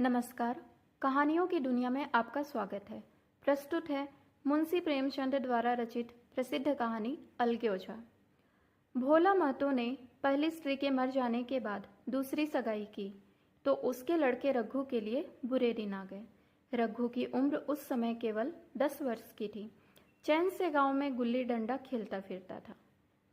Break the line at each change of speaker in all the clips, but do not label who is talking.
नमस्कार। कहानियों की दुनिया में आपका स्वागत है। प्रस्तुत है मुंशी प्रेमचंद द्वारा रचित प्रसिद्ध कहानी अलगे ओझा। भोला महतो ने पहली स्त्री के मर जाने के बाद दूसरी सगाई की तो उसके लड़के रघु के लिए बुरे दिन आ गए। रघु की उम्र उस समय केवल 10 वर्ष की थी। चैन से गांव में गुल्ली डंडा खेलता फिरता था।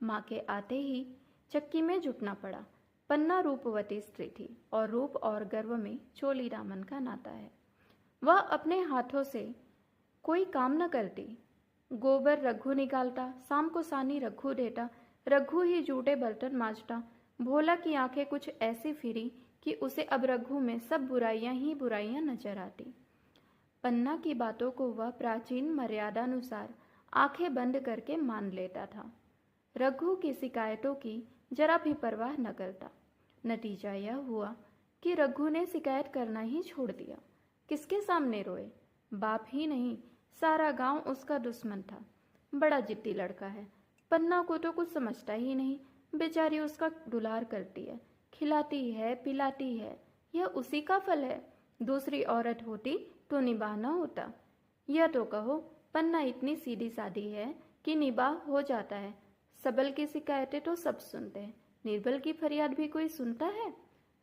माँ के आते ही चक्की में जुटना पड़ा। पन्ना रूपवती स्त्री थी और रूप और गर्व में चोली दामन का नाता है। वह अपने हाथों से कोई काम न करती। गोबर रघु निकालता, शाम को सानी रघु देता, रघु ही जूठे बर्तन मांजता। भोला की आंखें कुछ ऐसी फिरी कि उसे अब रघु में सब बुराइयां ही बुराइयां नजर आती। पन्ना की बातों को वह प्राचीन मर्यादानुसार आंखें बंद करके मान लेता था। रघु की शिकायतों की जरा भी परवाह न करता। नतीजा यह हुआ कि रघु ने शिकायत करना ही छोड़ दिया। किसके सामने रोए? बाप ही नहीं, सारा गांव उसका दुश्मन था। बड़ा जिद्दी लड़का है। पन्ना को तो कुछ समझता ही नहीं। बेचारी उसका दुलार करती है, खिलाती है, पिलाती है। यह उसी का फल है। दूसरी औरत होती तो निबाह न होता। यह तो कहो, पन्ना इतनी सीधी सादी है कि निबाह हो जाता है। सबल की शिकायतें तो सब सुनते हैं, निर्बल की फरियाद भी कोई सुनता है?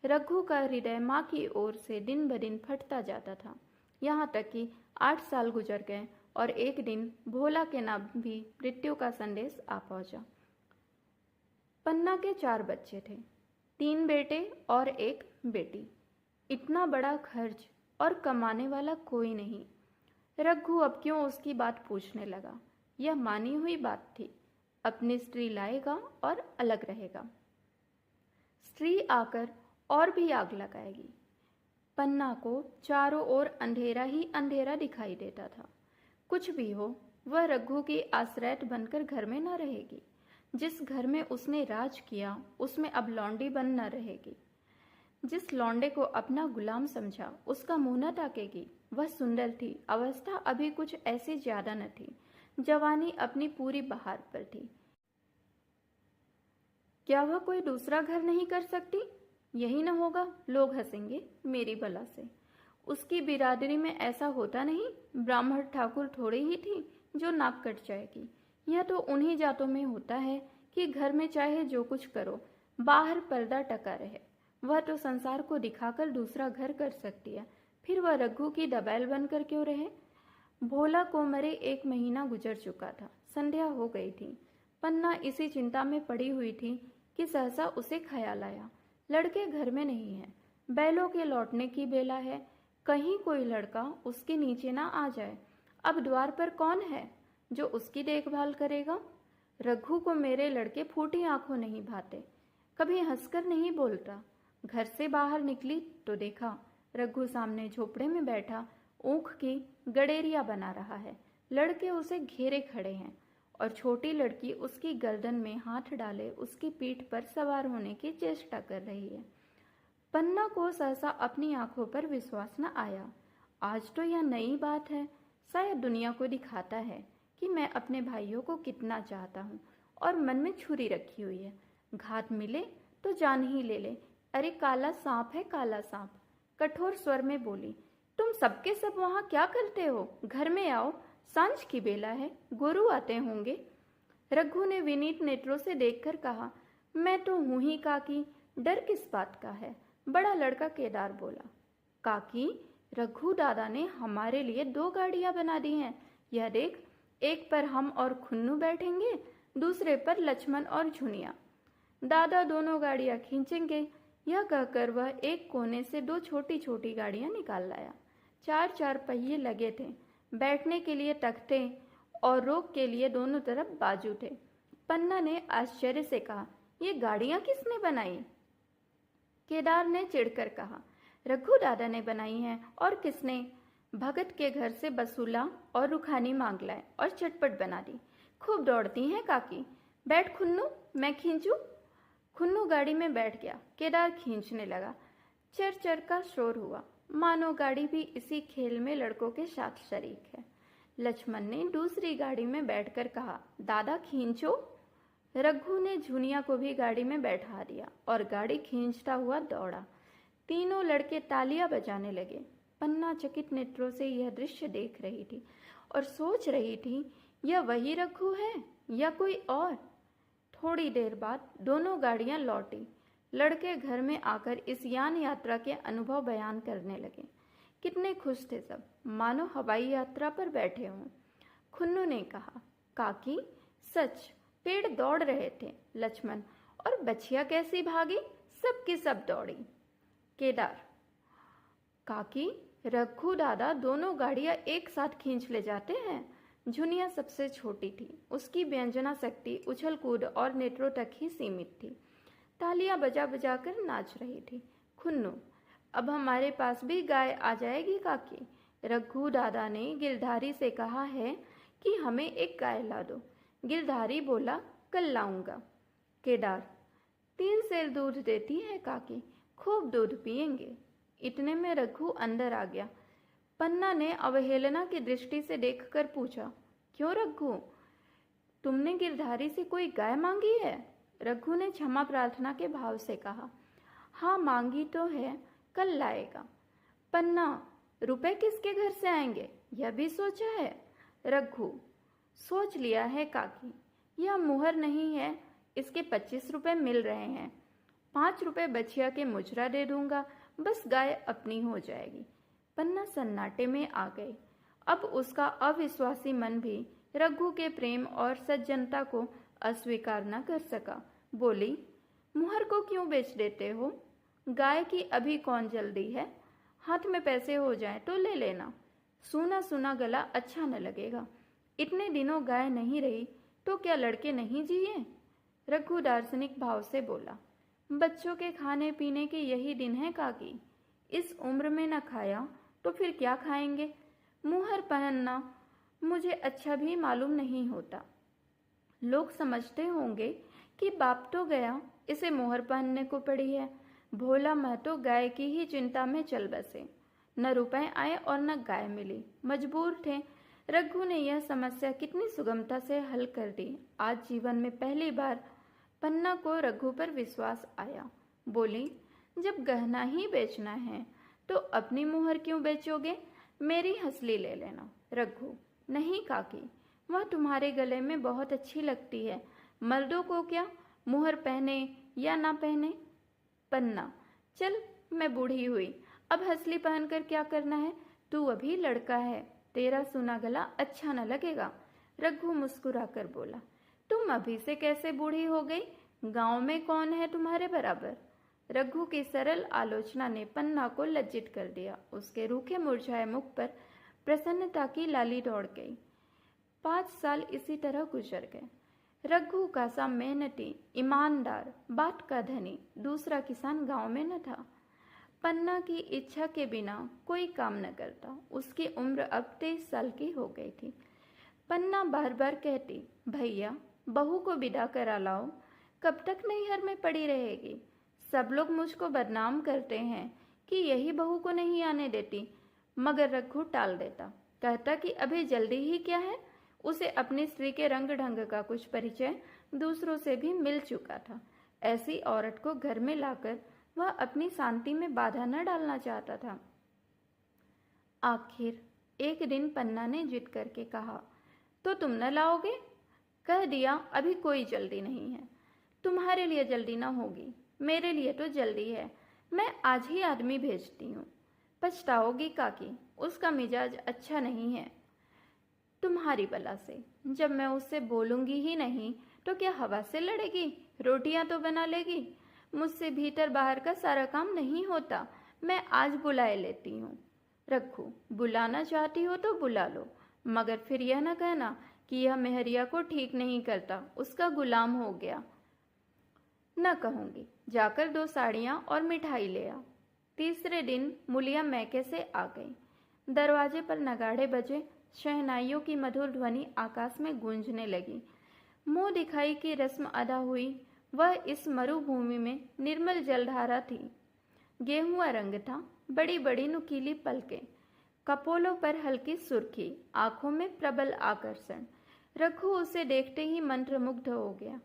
रघु का हृदय माँ की ओर से दिन ब दिन फटता जाता था। यहाँ तक कि 8 साल गुजर गए और एक दिन भोला के नाम भी मृत्यु का संदेश आ पहुंचा। पन्ना के 4 बच्चे थे, 3 बेटे और 1 बेटी। इतना बड़ा खर्च और कमाने वाला कोई नहीं। रघु अब क्यों उसकी बात पूछने लगा? यह मानी हुई बात थी। अपनी स्त्री लाएगा और अलग रहेगा। स्त्री आकर और भी आग लगाएगी। पन्ना को चारों ओर अंधेरा ही अंधेरा दिखाई देता था। कुछ भी हो, वह रघु की आश्रय बनकर घर में न रहेगी। जिस घर में उसने राज किया उसमें अब लौंडी बन न रहेगी। जिस लौंडे को अपना गुलाम समझा उसका मुंह न ताकेगी। वह सुंदर थी, अवस्था अभी कुछ ऐसी ज्यादा न थी, जवानी अपनी पूरी बहार पर थी। क्या वह कोई दूसरा घर नहीं कर सकती? यही न होगा, लोग हंसेंगे मेरी बला से। उसकी बिरादरी में ऐसा होता नहीं। ब्राह्मण ठाकुर थोड़ी ही थी जो नाक कट जाएगी। यह तो उन्हीं जातों में होता है कि घर में चाहे जो कुछ करो, बाहर पर्दा टका रहे। वह तो संसार को दिखाकर दूसरा घर कर सकती है, फिर वह रघु की दबैल बनकर क्यों रहे? भोला को मरे 1 महीना गुजर चुका था। संध्या हो गई थी। पन्ना इसी चिंता में पड़ी हुई थी कि सहसा उसे ख्याल आया, लड़के घर में नहीं है। बैलों के लौटने की बेला है, कहीं कोई लड़का उसके नीचे ना आ जाए। अब द्वार पर कौन है जो उसकी देखभाल करेगा? रघु को मेरे लड़के फूटी आंखों नहीं भाते, कभी हंसकर नहीं बोलता। घर से बाहर निकली तो देखा रघु सामने झोपड़े में बैठा ऊख की गडेरिया बना रहा है। लड़के उसे घेरे खड़े हैं और छोटी लड़की उसकी गर्दन में हाथ डाले उसकी पीठ पर सवार होने की चेष्टा कर रही है। पन्ना को सहसा अपनी आंखों पर विश्वास न आया। आज तो यह नई बात है। शायद दुनिया को दिखाता है कि मैं अपने भाइयों को कितना चाहता हूँ और मन में छुरी रखी हुई है। घात मिले तो जान ही ले ले। अरे काला सांप है, काला सांप। कठोर स्वर में बोली, तुम सबके सब वहां क्या करते हो? घर में आओ, सांझ की बेला है, गुरु आते होंगे। रघु ने विनीत नेत्रों से देखकर कहा, मैं तो हूं ही काकी, डर किस बात का है? बड़ा लड़का केदार बोला। काकी, रघु दादा ने हमारे लिए 2 गाड़ियां बना दी हैं। यह देख, एक पर हम और खुन्नू बैठेंगे, दूसरे पर लक्ष्मण और झुनिया। दादा दोनों गाड़ियां खींचेंगे। यह कहकर वह एक कोने से 2 छोटी छोटी गाड़ियां निकाल लाया। 4 पहिए लगे थे। बैठने के लिए तख्ते और रोक के लिए दोनों तरफ बाजू थे। पन्ना ने आश्चर्य से कहा, ये गाड़ियां किसने बनाई? केदार ने चिढ़कर कहा, रघु दादा ने बनाई हैं। और किसने? भगत के घर से बसूला और रुखानी मांग लाए और चटपट बना दी। खूब दौड़ती हैं काकी। बैठ खुन्नू, मैं खींचूं? खुन्नू गाड़ी में बैठ गया। केदार खींचने लगा। चर चर का शोर हुआ, मानो गाड़ी भी इसी खेल में लड़कों के साथ शरीक है। लक्ष्मण ने दूसरी गाड़ी में बैठकर कहा, दादा खींचो। रघु ने झुनिया को भी गाड़ी में बैठा दिया और गाड़ी खींचता हुआ दौड़ा। तीनों लड़के तालियां बजाने लगे। पन्ना चकित नेत्रों से यह दृश्य देख रही थी और सोच रही थी, यह वही रघु है या कोई और। थोड़ी देर बाद दोनों गाड़ियां लौटी। लड़के घर में आकर इस यान यात्रा के अनुभव बयान करने लगे। कितने खुश थे सब, मानो हवाई यात्रा पर बैठे हों। खुन्नू ने कहा, काकी सच पेड़ दौड़ रहे थे लक्ष्मण, और बछिया कैसी भागी, सब की सब दौड़ी। केदार, काकी रघु दादा दोनों गाड़ियां एक साथ खींच ले जाते हैं। झुनिया सबसे छोटी थी, उसकी व्यंजना शक्ति उछल कूद और नेत्रों तक ही सीमित थी। तालियां बजा बजा कर नाच रही थी। खुन्नू, अब हमारे पास भी गाय आ जाएगी काकी। रघु दादा ने गिरधारी से कहा है कि हमें एक गाय ला दो। गिरधारी बोला, कल लाऊंगा। केदार, 3 सेर दूध देती है काकी, खूब दूध पिएंगे। इतने में रघु अंदर आ गया। पन्ना ने अवहेलना की दृष्टि से देखकर पूछा, क्यों रघु, तुमने गिरधारी से कोई गाय मांगी है? रघु ने क्षमा प्रार्थना के भाव से कहा, हाँ मांगी तो है, कल लाएगा। पन्ना, रुपए किसके घर से आएंगे यह भी सोचा है? रघु, सोच लिया है काकी, यह मुहर नहीं है, इसके 25 रुपए मिल रहे हैं। 5 रुपए बछिया के मुजरा दे दूंगा, बस गाय अपनी हो जाएगी। पन्ना सन्नाटे में आ गई। अब उसका अविश्वासी मन भी रघु के प्रेम और सज्जनता को अस्वीकार न कर सका। बोली, मुहर को क्यों बेच देते हो? गाय की अभी कौन जल्दी है, हाथ में पैसे हो जाए तो ले लेना। सूना सूना गला अच्छा न लगेगा। इतने दिनों गाय नहीं रही तो क्या लड़के नहीं जिए? रघु दार्शनिक भाव से बोला, बच्चों के खाने पीने के यही दिन है काकी, इस उम्र में न खाया तो फिर क्या खाएंगे? मुहर पहनना मुझे अच्छा भी मालूम नहीं होता। लोग समझते होंगे कि बाप तो गया, इसे मोहर पहनने को पड़ी है। भोला महतो गाय की ही चिंता में चल बसे। न रुपए आए और न गाय मिली, मजबूर थे। रघु ने यह समस्या कितनी सुगमता से हल कर दी। आज जीवन में पहली बार पन्ना को रघु पर विश्वास आया। बोली, जब गहना ही बेचना है तो अपनी मुहर क्यों बेचोगे? मेरी हंसली ले लेना। रघु, नहीं काकी, वह तुम्हारे गले में बहुत अच्छी लगती है। मर्दों को क्या, मुहर पहने या ना पहने। पन्ना, चल मैं बूढ़ी हुई, अब हंसली पहनकर क्या करना है? तू अभी लड़का है, तेरा सुना गला अच्छा न लगेगा। रघु मुस्कुराकर बोला, तुम अभी से कैसे बूढ़ी हो गई? गांव में कौन है तुम्हारे बराबर? रघु की सरल आलोचना ने पन्ना को लज्जित कर दिया। उसके रूखे मुरझाए मुख पर प्रसन्नता की लाली दौड़ गई। 5 साल इसी तरह गुजर गए। रघु का सा मेहनती, ईमानदार, बात का धनी दूसरा किसान गांव में न था। पन्ना की इच्छा के बिना कोई काम न करता। उसकी उम्र अब 23 साल की हो गई थी। पन्ना बार बार कहती, भैया बहू को विदा करा लाओ, कब तक नैहर में पड़ी रहेगी? सब लोग मुझको बदनाम करते हैं कि यही बहू को नहीं आने देती। मगर रघु टाल देता, कहता कि अभी जल्दी ही क्या है। उसे अपनी स्त्री के रंग ढंग का कुछ परिचय दूसरों से भी मिल चुका था। ऐसी औरत को घर में लाकर वह अपनी शांति में बाधा न डालना चाहता था। आखिर एक दिन पन्ना ने जिद करके कहा, तो तुम न लाओगे? कह दिया, अभी कोई जल्दी नहीं है। तुम्हारे लिए जल्दी ना होगी, मेरे लिए तो जल्दी है। मैं आज ही आदमी भेजती हूँ। पछताओगी काकी, उसका मिजाज अच्छा नहीं है। तुम्हारी बला से, जब मैं उससे बोलूंगी ही नहीं तो क्या हवा से लड़ेगी? रोटियां तो बना लेगी। मुझसे भीतर बाहर का सारा काम नहीं होता। मैं आज बुलाए लेती हूँ। रघु, बुलाना चाहती हो तो बुला लो, मगर फिर यह न कहना कि यह मेहरिया को ठीक नहीं करता, उसका गुलाम हो गया। न कहूंगी, जाकर 2 साड़ियां और मिठाई ले आ। तीसरे दिन मुलिया मैके से आ गई। दरवाजे पर नगाड़े बजे, शहनाइयों की मधुर ध्वनि आकाश में गूंजने लगी। मुंह दिखाई की रस्म अदा हुई। वह इस मरुभूमि में निर्मल जलधारा थी। गेहुआ रंग था, बड़ी बड़ी नुकीली पलकें, कपोलों पर हल्की सुर्खी, आंखों में प्रबल आकर्षण। रघु उसे देखते ही मंत्रमुग्ध हो गया।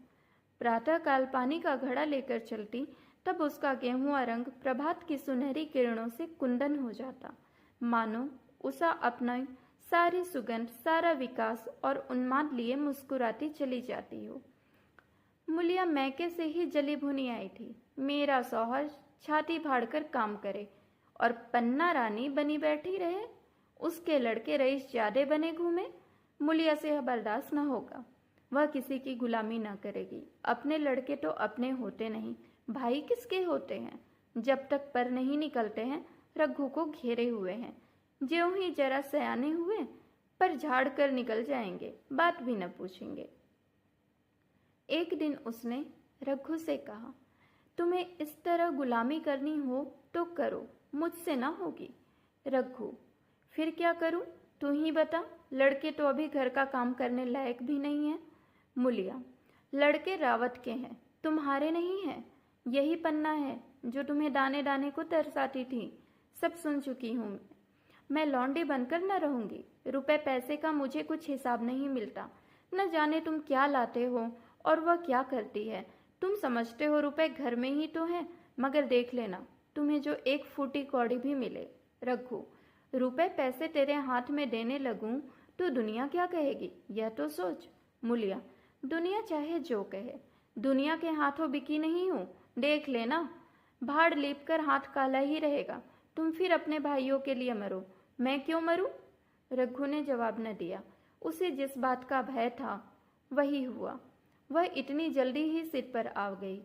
प्रातःकाल पानी का घड़ा लेकर चलती तब उसका गेहुआ रंग प्रभात की सुनहरी किरणों से कुंदन हो जाता, मानो उषा अपना सारी सुगंध, सारा विकास और उन्माद लिए मुस्कुराती चली जाती हो। मुलिया मैके से ही जली भुनी आई थी। मेरा शौहर छाती फाड़कर काम करे और पन्ना रानी बनी बैठी रहे, उसके लड़के रईस ज्यादा बने घूमे। मुलिया से यह बर्दाश्त न होगा। वह किसी की गुलामी न करेगी। अपने लड़के तो अपने होते नहीं, भाई किसके होते हैं? जब तक पर नहीं निकलते हैं रघु को घेरे हुए हैं। ज्यों ही जरा सयाने हुए पर झाड़ कर निकल जाएंगे, बात भी न पूछेंगे। एक दिन उसने रघु से कहा, तुम्हें इस तरह गुलामी करनी हो तो करो, मुझसे ना होगी। रघु, फिर क्या करूं? तू ही बता। लड़के तो अभी घर का काम करने लायक भी नहीं है। मुलिया, लड़के रावत के हैं, तुम्हारे नहीं हैं। यही पन्ना है जो तुम्हें दाने दाने को तरसाती थी। सब सुन चुकी हूं मैं लौंडी बनकर न रहूंगी। रुपए पैसे का मुझे कुछ हिसाब नहीं मिलता। न जाने तुम क्या लाते हो और वह क्या करती है। तुम समझते हो रुपए घर में ही तो है, मगर देख लेना तुम्हें जो एक फूटी कौड़ी भी मिले। रघु, रुपए पैसे तेरे हाथ में देने लगूं तो दुनिया क्या कहेगी, यह तो सोच। मुलिया, दुनिया चाहे जो कहे, दुनिया के हाथों बिकी नहीं हूं। देख लेना, भाड़ लीप कर हाथ काला ही रहेगा। तुम फिर अपने भाइयों के लिए मरो, मैं क्यों मरूं? रघु ने जवाब न दिया। उसे जिस बात का भय था वही हुआ। वह इतनी जल्दी ही सिर पर आ गई।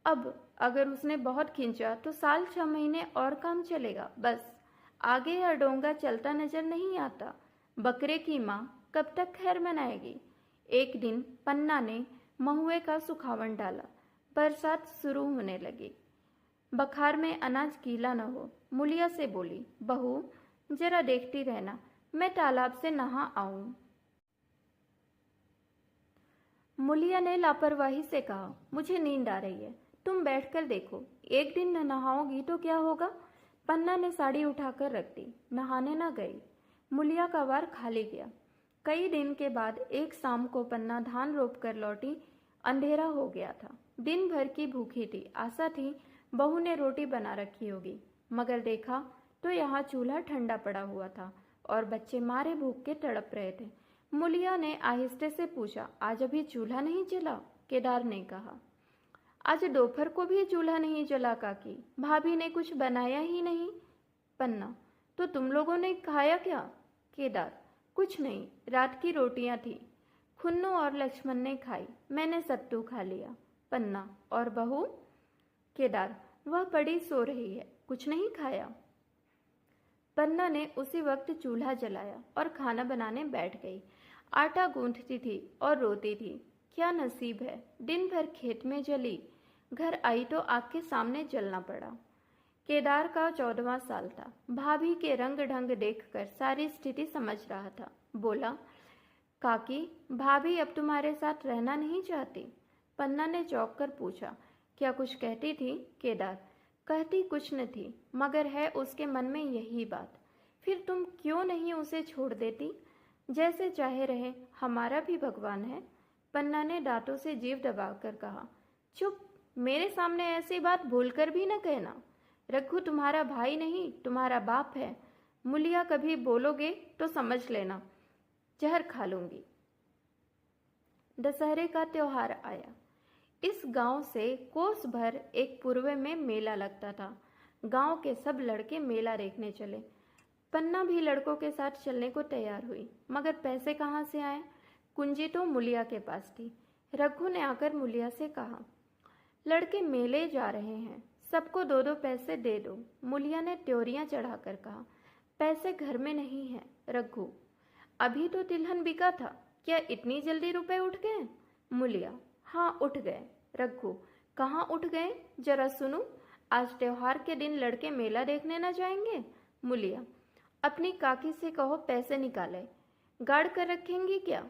अब अगर उसने बहुत खींचा तो साल 6 महीने और काम चलेगा, बस। आगे यह डोंगा चलता नजर नहीं आता। बकरे की माँ कब तक खैर मनाएगी? एक दिन पन्ना ने महुए का सुखावन डाला। बरसात शुरू होने लगी। बखार में अनाज गीला न हो। मुलिया से बोली, बहू जरा देखती रहना, मैं तालाब से नहा आऊं। मुलिया ने लापरवाही से कहा, मुझे नींद आ रही है, तुम बैठकर देखो। एक दिन न नहाओगी तो क्या होगा? पन्ना ने साड़ी उठाकर रख दी, नहाने न गई। मुलिया का वार खाली गया। कई दिन के बाद एक शाम को पन्ना धान रोप कर लौटी। अंधेरा हो गया था। दिन भर की भूखी थी। आशा थी बहू ने रोटी बना रखी होगी, मगर देखा तो यहाँ चूल्हा ठंडा पड़ा हुआ था और बच्चे मारे भूख के तड़प रहे थे। मुलिया ने आहिस्ते से पूछा, आज अभी चूल्हा नहीं जला? केदार ने कहा, आज दोपहर को भी चूल्हा नहीं जला काकी, भाभी ने कुछ बनाया ही नहीं। पन्ना, तो तुम लोगों ने खाया क्या? केदार, कुछ नहीं, रात की रोटियां थी, खुन्नू और लक्ष्मण ने खाई, मैंने सत्तू खा लिया। पन्ना, और बहू? केदार, वह बड़ी सो रही है, कुछ नहीं खाया। पन्ना ने उसी वक्त चूल्हा जलाया और खाना बनाने बैठ गई। आटा गूंथती थी और रोती थी, क्या नसीब है, दिन भर खेत में जली, घर आई तो आग के सामने जलना पड़ा। केदार का 14वां साल था। भाभी के रंग ढंग देखकर सारी स्थिति समझ रहा था। बोला, काकी, भाभी अब तुम्हारे साथ रहना नहीं चाहती? पन्ना ने चौंक कर पूछा, क्या कुछ कहती थी? केदार, कहती कुछ न थी, मगर है उसके मन में यही बात। फिर तुम क्यों नहीं उसे छोड़ देती? जैसे चाहे रहे, हमारा भी भगवान है। पन्ना ने दांतों से जीभ दबाकर कहा, चुप, मेरे सामने ऐसी बात भूलकर भी न कहना। रघु तुम्हारा भाई नहीं, तुम्हारा बाप है। मुलिया कभी बोलोगे तो समझ लेना, जहर खा लूंगी। दशहरे का त्योहार आया। इस गांव से कोस भर एक पूर्व में मेला लगता था। गांव के सब लड़के मेला देखने चले। पन्ना भी लड़कों के साथ चलने को तैयार हुई, मगर पैसे कहाँ से आए? कुंजी तो मुलिया के पास थी। रघु ने आकर मुलिया से कहा, लड़के मेले जा रहे हैं, सबको 2-2 पैसे दे दो। मुलिया ने त्योरियां चढ़ाकर कहा, पैसे घर में नहीं है। रघु, अभी तो तिलहन बिका था, क्या इतनी जल्दी रुपए उठ गए? मुलिया, हाँ उठ गए। रघु, कहाँ उठ गए, जरा सुनूं। आज त्योहार के दिन लड़के मेला देखने न जाएंगे? मुलिया, अपनी काकी से कहो पैसे निकाले, गाड़ कर रखेंगी क्या?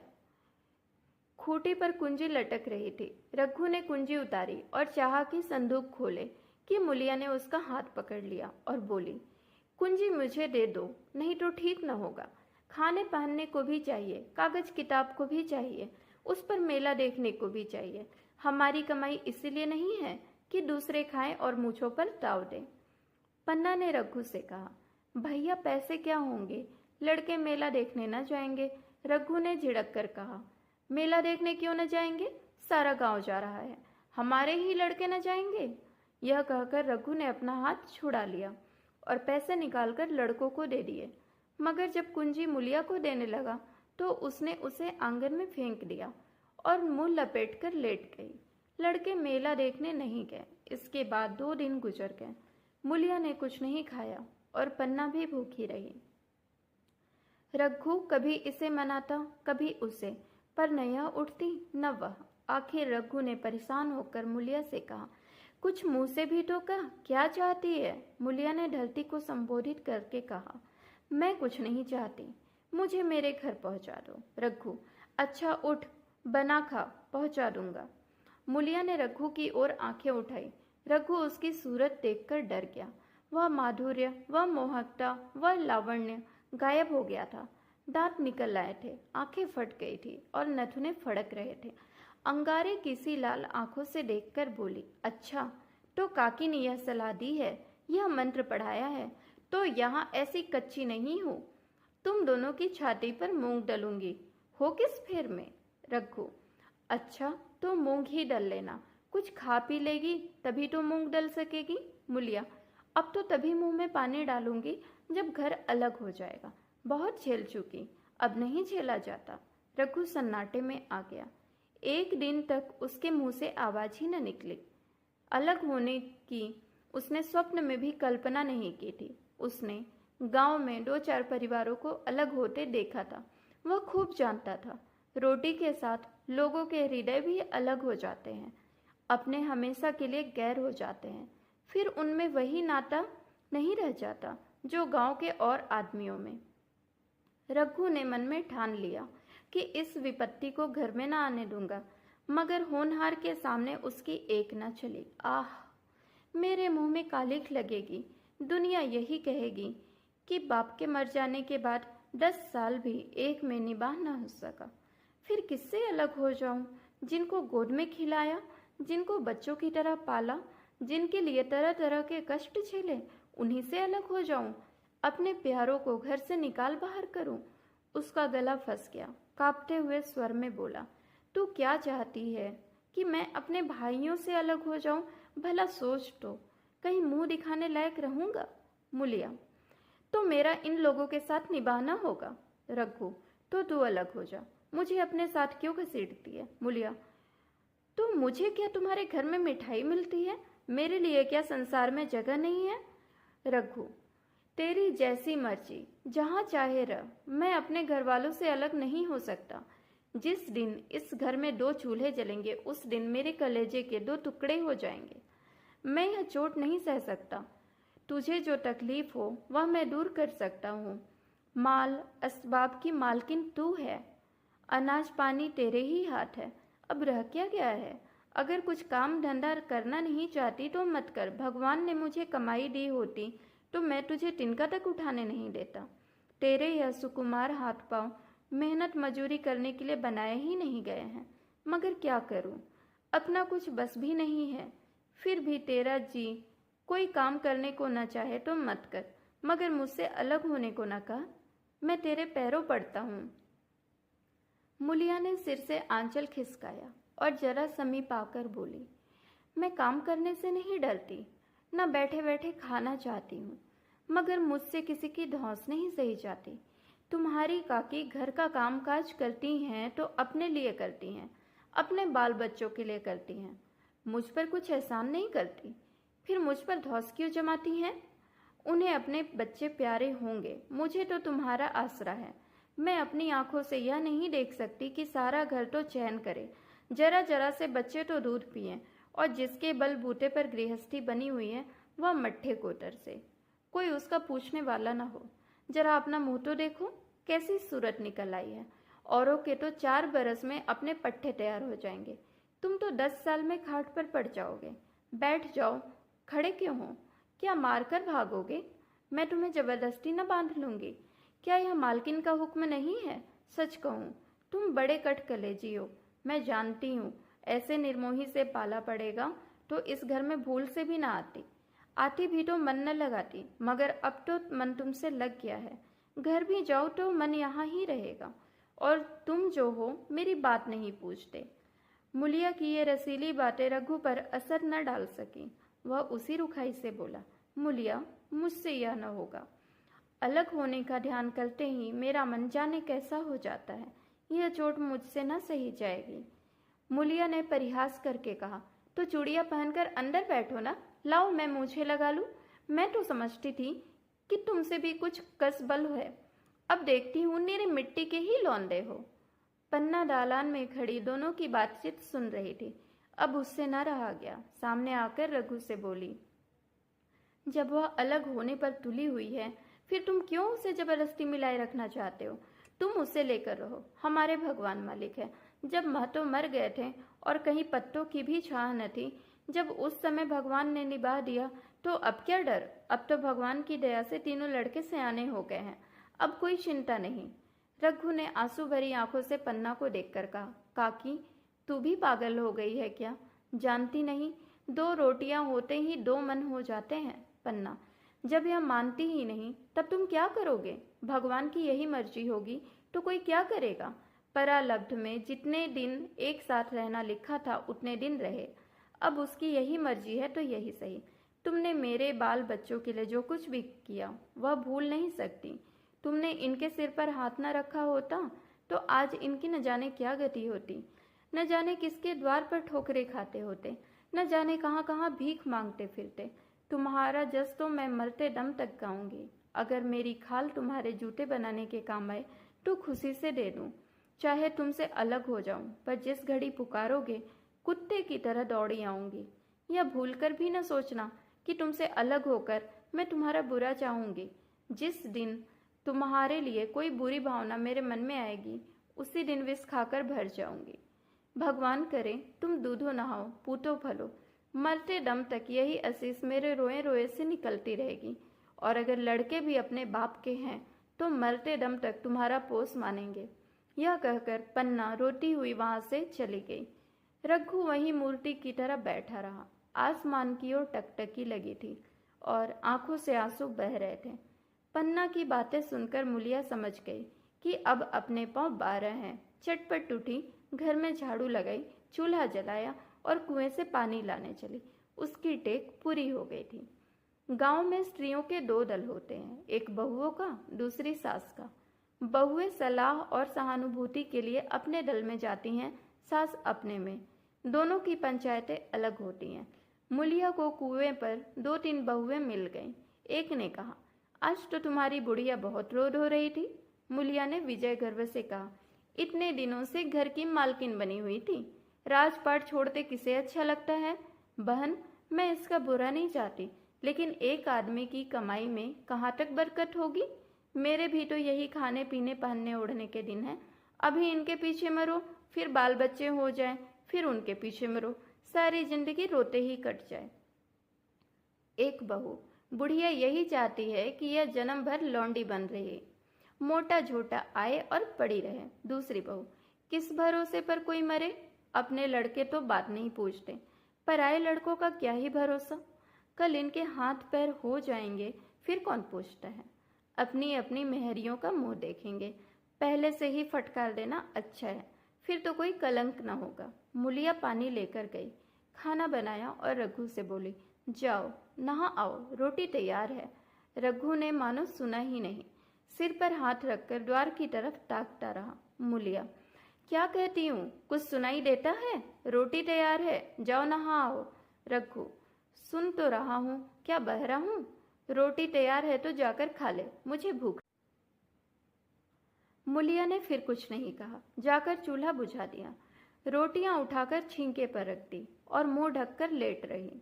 खूंटी पर कुंजी लटक रही थी। रघु ने कुंजी उतारी और चाहा कि संदूक खोले कि मुलिया ने उसका हाथ पकड़ लिया और बोली, कुंजी मुझे दे दो, नहीं तो ठीक न होगा। खाने पहनने को भी चाहिए, कागज किताब को भी चाहिए, उस पर मेला देखने को भी चाहिए। हमारी कमाई इसीलिए नहीं है कि दूसरे खाएं और मूछों पर दाव दें। पन्ना ने रघु से कहा, भैया पैसे क्या होंगे, लड़के मेला देखने न जाएंगे। रघु ने झिड़क कर कहा, मेला देखने क्यों न जाएंगे, सारा गांव जा रहा है, हमारे ही लड़के न जाएंगे। यह कहकर रघु ने अपना हाथ छुड़ा लिया और पैसे निकालकर लड़कों को दे दिए। मगर जब कुंजी मुलिया को देने लगा तो उसने उसे आंगन में फेंक दिया और मुंह लपेटकर लेट गई। लड़के मेला देखने नहीं गए। इसके बाद 2 दिन गुजर गए। मुलिया ने कुछ नहीं खाया और पन्ना भी भूखी रही। रघु कभी इसे मनाता कभी उसे, पर न यह उठती न वह। आखिर रघु ने परेशान होकर मुलिया से कहा, कुछ मुंह से भी तो कह, क्या चाहती है। मुलिया ने ढलती को संबोधित करके कहा, मैं कुछ नहीं चाहती, मुझे मेरे घर पहुंचा दो। रघु, अच्छा उठ, बना खा, पहुंचा दूंगा। मुलिया ने रघु की ओर आंखें उठाई। रघु उसकी सूरत देखकर डर गया। वह माधुर्य, वह मोहकता, वह लावण्य गायब हो गया था। दांत निकल आए थे, आंखें फट गई थी और नथुने फड़क रहे थे। अंगारे किसी लाल आंखों से देखकर बोली, अच्छा तो काकी ने यह सलाह दी है, यह मंत्र पढ़ाया है, तो यहाँ ऐसी कच्ची नहीं हूँ। तुम दोनों की छाती पर मूंग डलूंगी। हो किस फेर में। रघु, अच्छा तो मूंग ही डल लेना, कुछ खा पी लेगी तभी तो मूंग डल सकेगी। मुलिया, अब तो तभी मुंह में पानी डालूंगी जब घर अलग हो जाएगा, बहुत झेल चुकी, अब नहीं झेला जाता। रघु सन्नाटे में आ गया। 1 दिन तक उसके मुंह से आवाज ही न निकली। अलग होने की उसने स्वप्न में भी कल्पना नहीं की थी। उसने गांव में 2-4 परिवारों को अलग होते देखा था। वह खूब जानता था, रोटी के साथ लोगों के हृदय भी अलग हो जाते हैं, अपने हमेशा के लिए गैर हो जाते हैं। फिर उनमें वही नाता नहीं रह जाता जो गांव के और आदमियों में। रघु ने मन में ठान लिया कि इस विपत्ति को घर में ना आने दूंगा, मगर होनहार के सामने उसकी एक न चली। आह, मेरे मुंह में कालिख लगेगी। दुनिया यही कहेगी कि बाप के मर जाने के बाद 10 साल भी एक में निभाह न हो सका। फिर किससे अलग हो जाऊं, जिनको गोद में खिलाया, जिनको बच्चों की तरह पाला, जिनके लिए तरह तरह के कष्ट झेले, उन्हीं से अलग हो जाऊं। अपने प्यारों को घर से निकाल बाहर करूं। उसका गला फंस गया। कांपते हुए स्वर में बोला, तू क्या चाहती है कि मैं अपने भाइयों से अलग हो जाऊं? भला सोच तो, कहीं मुंह दिखाने लायक रहूंगा। मुलिया, तो मेरा इन लोगों के साथ निभाना होगा। रघु, तो तू अलग हो जा, मुझे अपने साथ क्यों घसीटती है। मुलिया, तो मुझे क्या तुम्हारे घर में मिठाई मिलती है, मेरे लिए क्या संसार में जगह नहीं है। रघु, तेरी जैसी मर्जी, जहाँ चाहे रह, मैं अपने घर वालों से अलग नहीं हो सकता। जिस दिन इस घर में 2 चूल्हे जलेंगे उस दिन मेरे कलेजे के 2 टुकड़े हो जाएंगे। मैं यह चोट नहीं सह सकता। तुझे जो तकलीफ हो वह मैं दूर कर सकता हूँ। माल असबाब की मालकिन तू है, अनाज पानी तेरे ही हाथ है, अब रह क्या गया है। अगर कुछ काम धंधा करना नहीं चाहती तो मत कर। भगवान ने मुझे कमाई दी होती तो मैं तुझे तिनका तक उठाने नहीं देता। तेरे यह सुकुमार हाथ पांव मेहनत मजूरी करने के लिए बनाए ही नहीं गए हैं, मगर क्या करूं, अपना कुछ बस भी नहीं है। फिर भी तेरा जी कोई काम करने को न चाहे तो मत कर, मगर मुझसे अलग होने को न कह, मैं तेरे पैरों पड़ता हूँ। मुलिया ने सिर से आंचल खिसकाया और जरा समीप आकर बोली, मैं काम करने से नहीं डरती, न बैठे बैठे खाना चाहती हूँ, मगर मुझसे किसी की धौंस नहीं सही जाती। तुम्हारी काकी घर का कामकाज करती हैं तो अपने लिए करती हैं, अपने बाल बच्चों के लिए करती हैं, मुझ पर कुछ एहसान नहीं करती। फिर मुझ पर धौंस क्यों जमाती हैं? उन्हें अपने बच्चे प्यारे होंगे, मुझे तो तुम्हारा आसरा है। मैं अपनी आंखों से यह नहीं देख सकती कि सारा घर तो चैन करे, जरा जरा से बच्चे तो दूध पिएं, और जिसके बलबूते पर गृहस्थी बनी हुई है वह मट्ठे कोतर से, कोई उसका पूछने वाला न हो। जरा अपना मुंह तो देखो, कैसी सूरत निकल आई है। औरों के तो 4 बरस में अपने पट्टे तैयार हो जाएंगे, तुम तो 10 साल में खाट पर पड़ जाओगे। बैठ जाओ, खड़े क्यों हो? क्या मारकर भागोगे? मैं तुम्हें जबरदस्ती न बांध लूंगी। क्या यह मालकिन का हुक्म नहीं है? सच कहूँ, तुम बड़े कट कलेजी हो। मैं जानती हूँ ऐसे निर्मोही से पाला पड़ेगा तो इस घर में भूल से भी ना आती। आती भी तो मन न लगाती, मगर अब तो मन तुमसे लग गया है। घर भी जाओ तो मन यहाँ ही रहेगा, और तुम जो हो मेरी बात नहीं पूछते। मुलिया की ये रसीली बातें रघु पर असर न डाल सकी। वह उसी रुखाई से बोला, मुलिया, मुझसे यह न होगा। अलग होने का ध्यान करते ही मेरा मन जाने कैसा हो जाता है। यह चोट मुझसे न सही जाएगी। मुलिया ने परिहास करके कहा, तो चूड़ियाँ पहनकर अंदर बैठो ना, लाओ मैं मुझे लगा लूँ। मैं तो समझती थी कि तुमसे भी कुछ कस बल है, अब देखती हूँ निरे मिट्टी के ही लौंदे हो। पन्ना दालान में खड़ी दोनों की बातचीत सुन रही थी। अब उससे न रहा गया। सामने आकर रघु से बोली, जब वह अलग होने पर तुली हुई है, फिर तुम क्यों उसे जबरदस्ती मिलाए रखना चाहते हो? तुम उसे लेकर रहो, हमारे भगवान मालिक है। जब महतो मर गए थे और कहीं पत्तों की भी छाह न थी, जब उस समय भगवान ने निभा दिया, तो अब क्या डर? अब तो भगवान की दया से तीनों लड़के सयाने हो गए हैं, अब कोई चिंता नहीं। रघु ने आंसू भरी आंखों से पन्ना को देखकर कहा, काकी, तू भी पागल हो गई है क्या? जानती नहीं, 2 रोटियां होते ही 2 मन हो जाते हैं। पन्ना, जब यह मानती ही नहीं, तब तुम क्या करोगे? भगवान की यही मर्जी होगी तो कोई क्या करेगा? परालब्ध में जितने दिन एक साथ रहना लिखा था उतने दिन रहे। अब उसकी यही मर्जी है तो यही सही। तुमने मेरे बाल बच्चों के लिए जो कुछ भी किया वह भूल नहीं सकती। तुमने इनके सिर पर हाथ न रखा होता तो आज इनकी न जाने क्या गति होती। न जाने किसके द्वार पर ठोकरे खाते होते, न जाने कहाँ कहाँ भीख मांगते फिरते। तुम्हारा जस तो मैं मरते दम तक गाऊंगी। अगर मेरी खाल तुम्हारे जूते बनाने के काम आए तो खुशी से दे दूं। चाहे तुमसे अलग हो जाऊं, पर जिस घड़ी पुकारोगे कुत्ते की तरह दौड़ी आऊंगी। यह भूलकर भी न सोचना कि तुमसे अलग होकर मैं तुम्हारा बुरा चाहूंगी। जिस दिन तुम्हारे लिए कोई बुरी भावना मेरे मन में आएगी, उसी दिन विष खाकर भर जाऊंगी। भगवान करे तुम दूधो नहाओ, पूतो फलो, मरते दम तक यही असीस मेरे रोए रोए से निकलती रहेगी। और अगर लड़के भी अपने बाप के हैं तो मरते दम तक तुम्हारा पोस मानेंगे। यह कहकर पन्ना रोती हुई वहां से चली गई। रघु वहीं मूर्ति की तरह बैठा रहा। आसमान की ओर टकटकी लगी थी और आंखों से आंसू बह रहे थे। पन्ना की बातें सुनकर मुलिया समझ गई कि अब अपने पांव 12 हैं। चटपट उठी, घर में झाड़ू लगाई, चूल्हा जलाया और कुएं से पानी लाने चली। उसकी टेक पूरी हो गई थी। गांव में स्त्रियों के 2 दल होते हैं, एक बहुओं का, दूसरी सास का। बहुएं सलाह और सहानुभूति के लिए अपने दल में जाती हैं, सास अपने में। दोनों की पंचायतें अलग होती हैं। मुलिया को कुएं पर 2-3 बहुएं मिल गईं। एक ने कहा, आज तो तुम्हारी बुढ़िया बहुत रोध हो रही थी। मुलिया ने विजय गर्व से कहा, इतने दिनों से घर की मालकिन बनी हुई थी, राजपाट छोड़ते किसे अच्छा लगता है? बहन, मैं इसका बुरा नहीं चाहती, लेकिन एक आदमी की कमाई में कहाँ तक बरकत होगी? मेरे भी तो यही खाने पीने पहनने ओढ़ने के दिन हैं। अभी इनके पीछे मरो, फिर बाल बच्चे हो जाएं, फिर उनके पीछे मरो, सारी जिंदगी रोते ही कट जाए। एक बहू, बुढ़िया यही चाहती है कि यह जन्म भर लौंडी बन रही, मोटा झोटा आए और पड़ी रहे। दूसरी बहू, किस भरोसे पर कोई मरे? अपने लड़के तो बात नहीं पूछते, पराए लड़कों का क्या ही भरोसा? कल इनके हाथ पैर हो जाएंगे, फिर कौन पूछता है? अपनी अपनी मेहरियों का मुंह देखेंगे। पहले से ही फटकार देना अच्छा है, फिर तो कोई कलंक न होगा। मुलिया पानी लेकर गई, खाना बनाया और रघु से बोली, जाओ नहा आओ, रोटी तैयार है। रघु ने मानो सुना ही नहीं, सिर पर हाथ रखकर द्वार की तरफ ताकता रहा। मुलिया, क्या कहती हूँ, कुछ सुनाई देता है? रोटी तैयार है, जाओ नहा आओ। रघु, सुन तो रहा हूँ, क्या बहरा हूँ? रोटी तैयार है तो जाकर खा ले, मुझे भूख। मुलिया ने फिर कुछ नहीं कहा, जाकर चूल्हा बुझा दिया, रोटियां उठाकर छींके पर रख दी और मुंह ढककर लेट रही।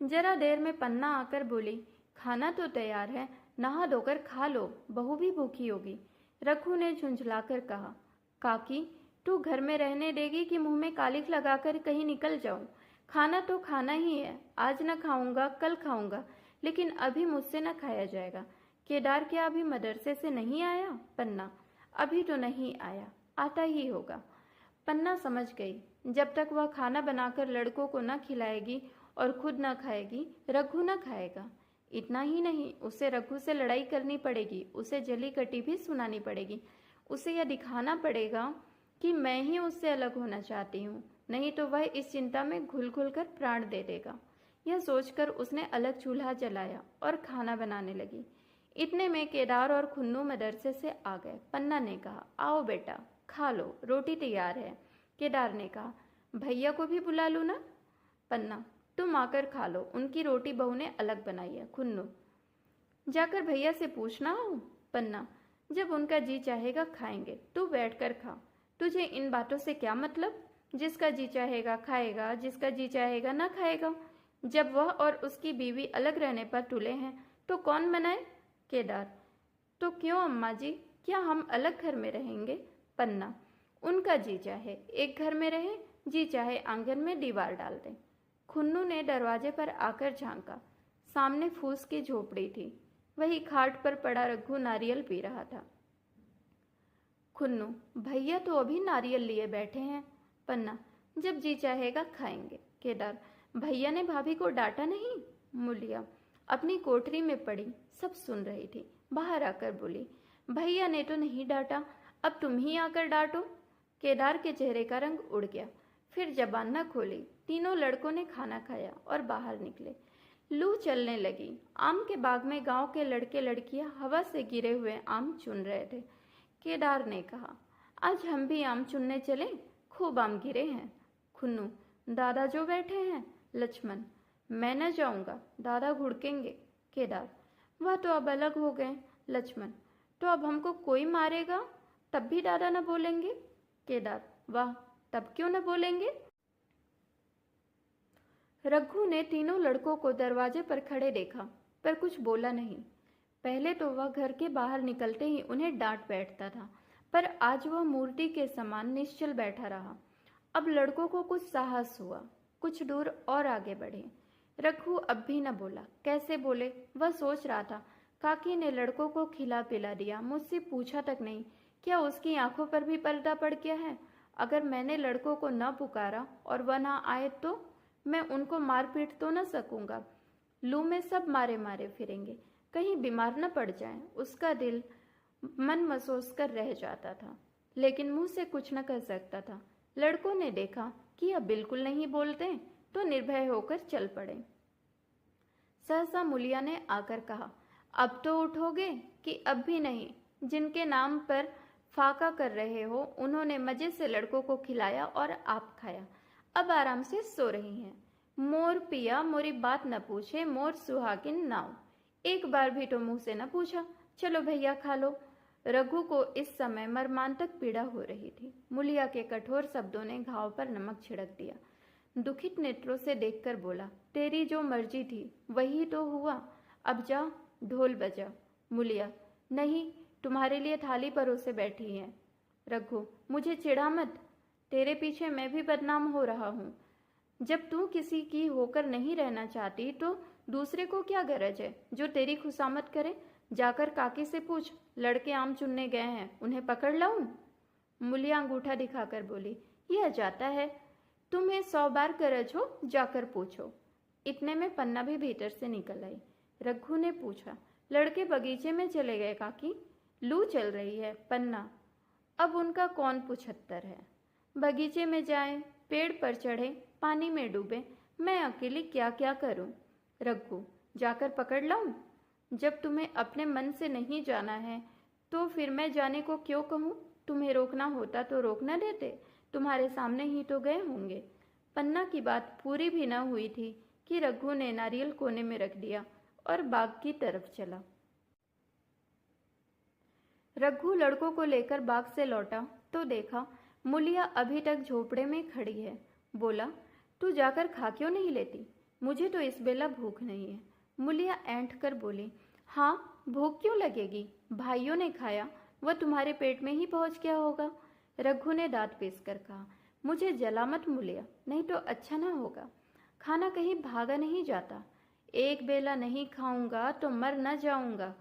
जरा देर में पन्ना आकर बोली, खाना तो तैयार है, नहा धोकर खा लो, बहू भी भूखी होगी। रघु ने झुंझलाकर कहा, काकी, तू घर में रहने देगी कि मुंह में कालिख लगाकर कहीं निकल जाऊं? खाना तो खाना ही है, आज न खाऊंगा कल खाऊंगा, लेकिन अभी मुझसे न खाया जाएगा। केदार क्या अभी मदरसे से नहीं आया? पन्ना, अभी तो नहीं आया, आता ही होगा। पन्ना समझ गई, जब तक वह खाना बनाकर लड़कों को न खिलाएगी और खुद न खाएगी, रघु न खाएगा। इतना ही नहीं, उसे रघु से लड़ाई करनी पड़ेगी, उसे जली कटी भी सुनानी पड़ेगी। उसे यह दिखाना पड़ेगा कि मैं ही उससे अलग होना चाहती हूँ, नहीं तो वह इस चिंता में घुल घुल कर प्राण दे देगा। यह सोचकर उसने अलग चूल्हा जलाया और खाना बनाने लगी। इतने में केदार और खुन्नू मदरसे से आ गए। पन्ना ने कहा, आओ बेटा खा लो, रोटी तैयार है। केदार ने कहा, भैया को भी बुला लूँ ना? पन्ना, तुम आकर खा लो, उनकी रोटी बहू ने अलग बनाई है। खुन्नू, जाकर भैया से पूछना हो? पन्ना, जब उनका जी चाहेगा खाएंगे, तू बैठ कर खा। तुझे इन बातों से क्या मतलब? जिसका जी चाहेगा खाएगा, जिसका जी चाहेगा ना खाएगा। जब वह और उसकी बीवी अलग रहने पर तुले हैं तो कौन मनाए? केदार, तो क्यों अम्मा जी, क्या हम अलग घर में रहेंगे? पन्ना, उनका जी चाहे एक घर में रहे, जी चाहे आंगन में दीवार डाल दें। खुन्नू ने दरवाजे पर आकर झांका। सामने फूस की झोपड़ी थी, वही खाट पर पड़ा रघु नारियल पी रहा था। खुन्नू, भैया तो अभी नारियल लिए बैठे हैं। पन्ना, जब जी चाहेगा खाएंगे। केदार, भैया ने भाभी को डांटा नहीं? मूलिया अपनी कोठरी में पड़ी सब सुन रही थी, बाहर आकर बोली, भैया ने तो नहीं डांटा, अब तुम ही आकर डांटो। केदार के चेहरे का रंग उड़ गया, फिर जबान न खोली। तीनों लड़कों ने खाना खाया और बाहर निकले। लू चलने लगी। आम के बाग में गांव के लड़के लड़कियां हवा से गिरे हुए आम चुन रहे थे। केदार ने कहा, आज हम भी आम चुनने चले, खूब आम गिरे हैं। खुन्नू, दादा जो बैठे हैं। लक्ष्मण, मैं न जाऊंगा, दादा घुड़केंगे। केदार, वह तो अब अलग हो गए। लक्ष्मण, तो अब हमको कोई मारेगा तब भी दादा न बोलेंगे? केदार, वाह, तब क्यों न बोलेंगे? रघु ने तीनों लड़कों को दरवाजे पर खड़े देखा, पर कुछ बोला नहीं। पहले तो वह घर के बाहर निकलते ही उन्हें डांट बैठता था, पर आज वह मूर्ति के समान निश्चल बैठा रहा। अब लड़कों को कुछ साहस हुआ, कुछ दूर और आगे बढ़े। रघु अब भी न बोला। कैसे बोले, वह सोच रहा था। काकी ने लड़कों को खिला पिला दिया, मुझसे पूछा तक नहीं। क्या उसकी आंखों पर भी पर्दा पड़ गया है? अगर मैंने लड़कों को न पुकारा और वह ना आए तो मैं उनको मार पीट तो न सकूंगा। लू में सब मारे मारे फिरेंगे, कहीं बीमार न पड़ जाएं। उसका दिल मन मसोस कर रह जाता था, लेकिन मुंह से कुछ न कर सकता था। लड़कों ने देखा कि अब बिल्कुल नहीं बोलते तो निर्भय होकर चल पड़े। सहसा मुलिया ने आकर कहा, अब तो उठोगे कि अब भी नहीं? जिनके नाम पर फाका कर रहे हो उन्होंने मजे से लड़कों को खिलाया और आप खाया, अब आराम से सो रही हैं। मोर पिया मोरी बात न पूछे, मोर सुहागिन नाव। एक बार भी तो मुंह से न पूछा, चलो भैया खा लो। रघु को इस समय मर्मांतक पीड़ा हो रही थी। मुलिया के कठोर शब्दों ने घाव पर नमक छिड़क दिया। दुखित नेत्रों से देखकर बोला, तेरी जो मर्जी थी वही तो हुआ, अब जा ढोल बजा। मुलिया, नहीं, तुम्हारे लिए थाली परोसे बैठी है। रघु, मुझे चिढ़ा मत, तेरे पीछे मैं भी बदनाम हो रहा हूँ। जब तू किसी की होकर नहीं रहना चाहती तो दूसरे को क्या गरज है जो तेरी खुशामद करे? जाकर काकी से पूछ, लड़के आम चुनने गए हैं, उन्हें पकड़ लाऊं? मुलिया अंगूठा दिखाकर बोली, यह जाता है, तुम्हें 100 बार गरज हो, जाकर पूछो। इतने में पन्ना भी भीतर से निकल आई। रघु ने पूछा, लड़के बगीचे में चले गए काकी? लू चल रही है। पन्ना, अब उनका कौन पुछत्तर है? बगीचे में जाएं, पेड़ पर चढ़े, पानी में डूबे, मैं अकेली क्या क्या करूं? रघु, जाकर पकड़ लाऊं? जब तुम्हें अपने मन से नहीं जाना है तो फिर मैं जाने को क्यों कहूं? तुम्हें रोकना होता तो रोक न देते, तुम्हारे सामने ही तो गए होंगे। पन्ना की बात पूरी भी न हुई थी कि रघु ने नारियल कोने में रख दिया और बाग की तरफ चला। रघु लड़कों को लेकर बाग से लौटा तो देखा मुलिया अभी तक झोपड़े में खड़ी है। बोला, तू जाकर खा क्यों नहीं लेती? मुझे तो इस बेला भूख नहीं है। मुलिया ऐंठ कर बोली, हाँ, भूख क्यों लगेगी? भाइयों ने खाया, वह तुम्हारे पेट में ही पहुंच गया होगा। रघु ने दांत पीस कर कहा, मुझे जला मत मुलिया, नहीं तो अच्छा ना होगा। खाना कहीं भागा नहीं जाता, एक बेला नहीं खाऊंगा तो मर न जाऊंगा।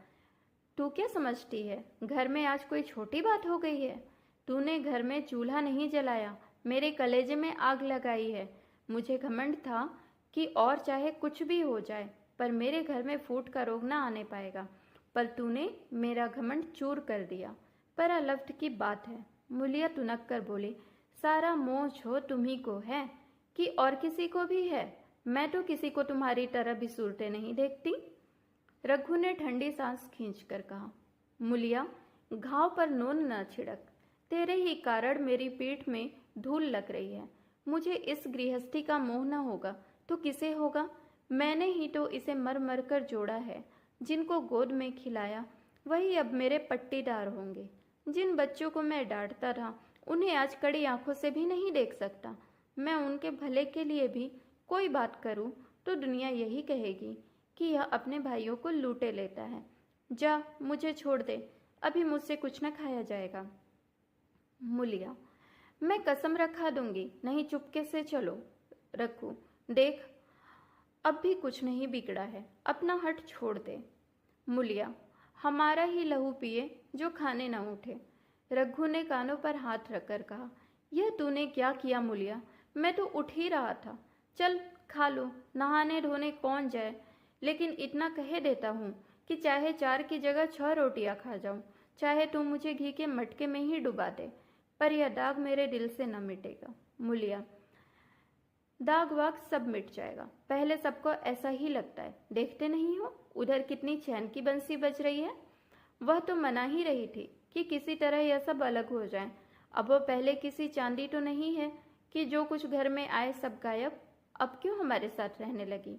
तू क्या समझती है, घर में आज कोई छोटी बात हो गई है? तूने घर में चूल्हा नहीं जलाया, मेरे कलेजे में आग लगाई है। मुझे घमंड था कि और चाहे कुछ भी हो जाए पर मेरे घर में फूट का रोग ना आने पाएगा। पर तूने मेरा घमंड चूर कर दिया। पर अलफ्त की बात है। मुलिया तुनक कर बोली, सारा मोह छो तुम्ही को है कि और किसी को भी है? मैं तो किसी को तुम्हारी तरह भी सूरतें नहीं देखती। रघु ने ठंडी सांस खींचकर कहा, मुलिया, घाव पर नून न छिड़क। तेरे ही कारण मेरी पीठ में धूल लग रही है। मुझे इस गृहस्थी का मोह न होगा तो किसे होगा? मैंने ही तो इसे मर मर कर जोड़ा है। जिनको गोद में खिलाया वही अब मेरे पट्टीदार होंगे। जिन बच्चों को मैं डांटता था उन्हें आज कड़ी आंखों से भी नहीं देख सकता। मैं उनके भले के लिए भी कोई बात करूं तो दुनिया यही कहेगी कि यह अपने भाइयों को लूटे लेता है। जा, मुझे छोड़ दे, अभी मुझसे कुछ न खाया जाएगा। मुलिया, मैं कसम रखा दूंगी, नहीं चुपके से चलो। रघु, देख अब भी कुछ नहीं बिगड़ा है, अपना हट छोड़ दे। मुलिया, हमारा ही लहू पिए जो खाने न उठे। रघु ने कानों पर हाथ रखकर कहा, यह तूने क्या किया मुलिया? मैं तो उठ ही रहा था। चल खा लो, नहाने धोने कौन जाए। लेकिन इतना कह देता हूँ कि चाहे 4 की जगह 6 रोटियां खा जाऊं, चाहे तू मुझे घी के मटके में ही डुबा दे, पर यह दाग मेरे दिल से न मिटेगा। मुलिया, दाग वाग सब मिट जाएगा। पहले सबको ऐसा ही लगता है, देखते नहीं हो उधर कितनी चैन की बंसी बज रही है। वह तो मना ही रही थी कि किसी तरह यह सब अलग हो जाए। अब वो पहले किसी चांदी तो नहीं है कि जो कुछ घर में आए सब गायब। अब क्यों हमारे साथ रहने लगी?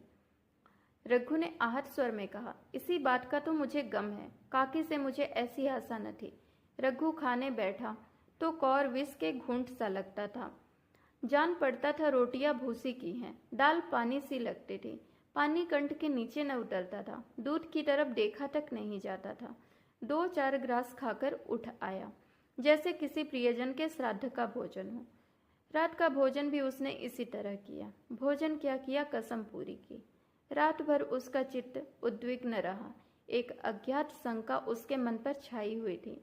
रघु ने आहत स्वर में कहा, इसी बात का तो मुझे गम है। काकी से मुझे ऐसी आशा न थी। रघु खाने बैठा तो कौर विष के घूंट सा लगता था। जान पड़ता था रोटियां भूसी की हैं, दाल पानी सी लगती थी। पानी कंठ के नीचे न उतरता था, दूध की तरफ देखा तक नहीं जाता था। 2-4 ग्रास खाकर उठ आया, जैसे किसी प्रियजन के श्राद्ध का भोजन हो। रात का भोजन भी उसने इसी तरह किया। भोजन क्या किया, कसम पूरी की। रात भर उसका चित्त उद्विग्न रहा। एक अज्ञात शंका उसके मन पर छाई हुई थी,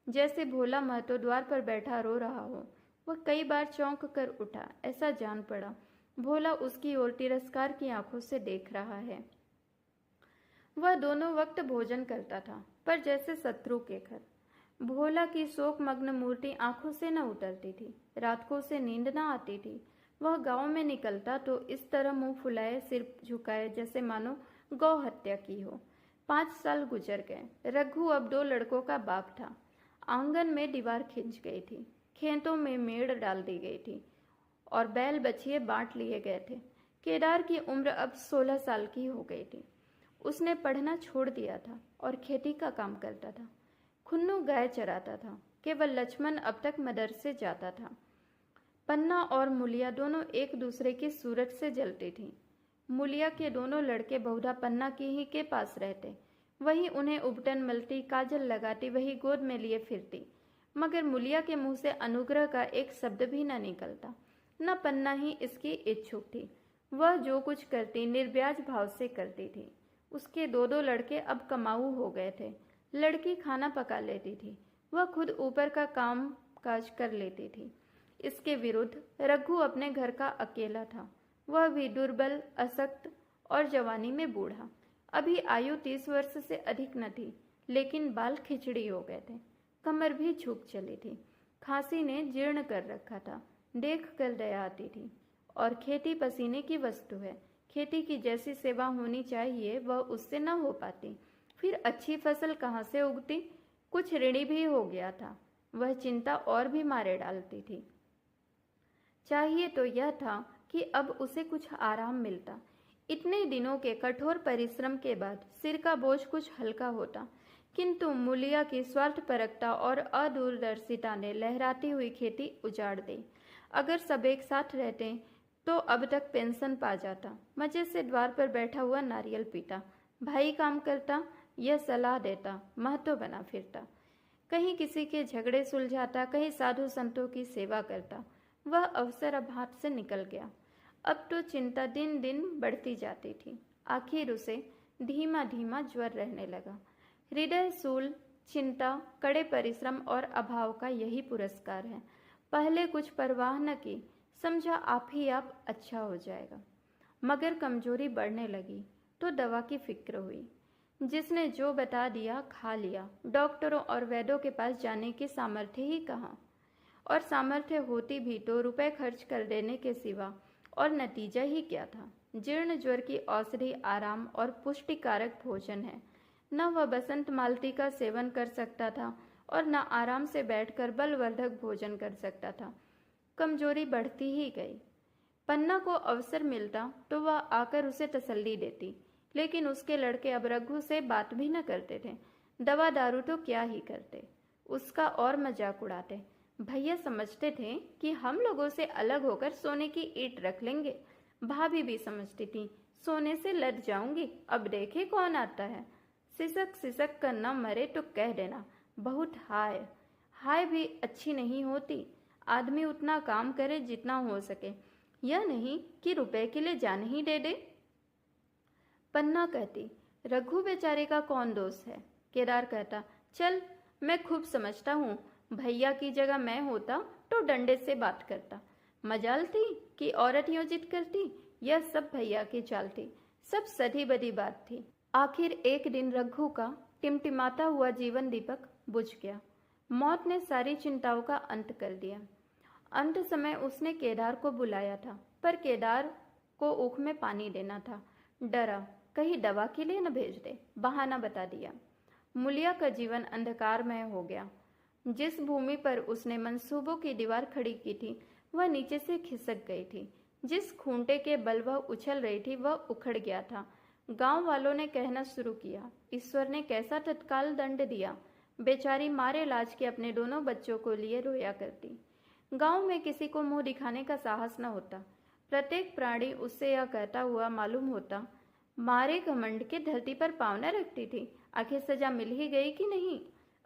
जैसे भोला महतो द्वार पर बैठा रो रहा हो। वह कई बार चौंक कर उठा, ऐसा जान पड़ा भोला उसकी ओर तिरस्कार की आंखों से देख रहा है। वह दोनों वक्त भोजन करता था, पर जैसे शत्रु के घर। भोला की शोक मग्न मूर्ति आंखों से न उतरती थी। रात को उसे नींद न आती थी। वह गांव में निकलता तो इस तरह मुंह फुलाए सिर झुकाए जैसे मानो गौ हत्या की हो। 5 साल गुजर गए। रघु अब 2 लड़कों का बाप था। आंगन में दीवार खिंच गई थी, खेतों में मेड़ डाल दी गई थी और बैल बछिए बांट लिए गए थे। केदार की उम्र अब 16 साल की हो गई थी। उसने पढ़ना छोड़ दिया था और खेती का काम करता था। खुन्नू गाय चराता था। केवल लक्ष्मण अब तक मदरसे जाता था। पन्ना और मुलिया दोनों एक दूसरे की सूरत से जलती थीं। मुलिया के दोनों लड़के बहुधा पन्ना की ही के पास रहते। वही उन्हें उबटन मलती, काजल लगाती, वही गोद में लिए फिरती। मगर मुलिया के मुंह से अनुग्रह का एक शब्द भी न निकलता। न पन्ना ही इसकी इच्छुक थी। वह जो कुछ करती निर्ब्याज भाव से करती थी। उसके 2 लड़के अब कमाऊ हो गए थे। लड़की खाना पका लेती थी, वह खुद ऊपर का काम काज कर लेती थी। इसके विरुद्ध रघु अपने घर का अकेला था। वह भी दुर्बल, अशक्त और जवानी में बूढ़ा। अभी आयु 30 वर्ष से अधिक न थी, लेकिन बाल खिचड़ी हो गए थे। कमर भी झुक चली थी। खांसी ने जीर्ण कर रखा था। देख कर दया आती थी। और खेती पसीने की वस्तु है। खेती की जैसी सेवा होनी चाहिए वह उससे न हो पाती। फिर अच्छी फसल कहाँ से उगती? कुछ ऋणी भी हो गया था। वह चिंता और भी मारे डालती थी। चाहिए तो यह था कि अब उसे कुछ आराम मिलता। इतने दिनों के कठोर परिश्रम के बाद सिर का बोझ कुछ हल्का होता। किंतु मुलिया की स्वार्थपरकता और अदूरदर्शिता ने लहराती हुई खेती उजाड़ दी। अगर सब एक साथ रहते तो अब तक पेंशन पा जाता। मजे से द्वार पर बैठा हुआ नारियल पीता, भाई काम करता, यह सलाह देता, महतो बना फिरता। कहीं किसी के झगड़े सुलझाता, कहीं साधु संतों की सेवा करता। वह अवसर अब हाथ से निकल गया। अब तो चिंता दिन दिन बढ़ती जाती थी। आखिर उसे धीमा धीमा ज्वर रहने लगा। हृदय शूल, चिंता, कड़े परिश्रम और अभाव का यही पुरस्कार है। पहले कुछ परवाह न की, समझा आप ही आप अच्छा हो जाएगा। मगर कमजोरी बढ़ने लगी तो दवा की फिक्र हुई। जिसने जो बता दिया खा लिया। डॉक्टरों और वैद्यों के पास जाने की सामर्थ्य ही कहाँ, और सामर्थ्य होती भी तो रुपए खर्च कर देने के सिवा और नतीजा ही क्या था। जीर्ण ज्वर की औषधि आराम और पुष्टिकारक भोजन है। न वह बसंत मालती का सेवन कर सकता था और न आराम से बैठकर बलवर्धक भोजन कर सकता था। कमजोरी बढ़ती ही गई। पन्ना को अवसर मिलता तो वह आकर उसे तसल्ली देती, लेकिन उसके लड़के अब रघु से बात भी न करते थे। दवा दारू तो क्या ही करते, उसका और मजाक उड़ाते। भैया समझते थे कि हम लोगों से अलग होकर सोने की ईंट रख लेंगे। भाभी भी समझती थी सोने से लद जाऊंगी, अब देखे कौन आता है। सिसक सिसक कर न मरे तो कह देना बहुत हाय। हाय भी अच्छी नहीं होती। आदमी उतना काम करे जितना हो सके, यह नहीं कि रुपए के लिए जान ही दे दे। पन्ना कहती रघु बेचारे का कौन दोष है। केदार कहता चल मैं खूब समझता हूँ, भैया की जगह मैं होता तो डंडे से बात करता। मजाल थी कि औरत योजित करती, यह सब भैया की चाल थी, सब सधी बदी बात थी। आखिर एक दिन रघु का टिमटिमाता हुआ जीवन दीपक बुझ गया। मौत ने सारी चिंताओं का अंत कर दिया। अंत समय उसने केदार को बुलाया था, पर केदार को ऊख में पानी देना था। डरा कहीं दवा के लिए न भेज दे, बहाना बता दिया। मुलिया का जीवन अंधकारमय हो गया। जिस भूमि पर उसने मंसूबों की दीवार खड़ी की थी वह नीचे से खिसक गई थी। जिस खूंटे के बल वह उछल रही थी वह उखड़ गया था। गांव वालों ने कहना शुरू किया, ईश्वर ने कैसा तत्काल दंड दिया। बेचारी मारे लाज के अपने दोनों बच्चों को लिए रोया करती। गांव में किसी को मुंह दिखाने का साहस न होता। प्रत्येक प्राणी उससे यह कहता हुआ मालूम होता, मारे घमंड के धरती पर पाँव न रखती थी। आखिर सजा मिल ही गई कि नहीं।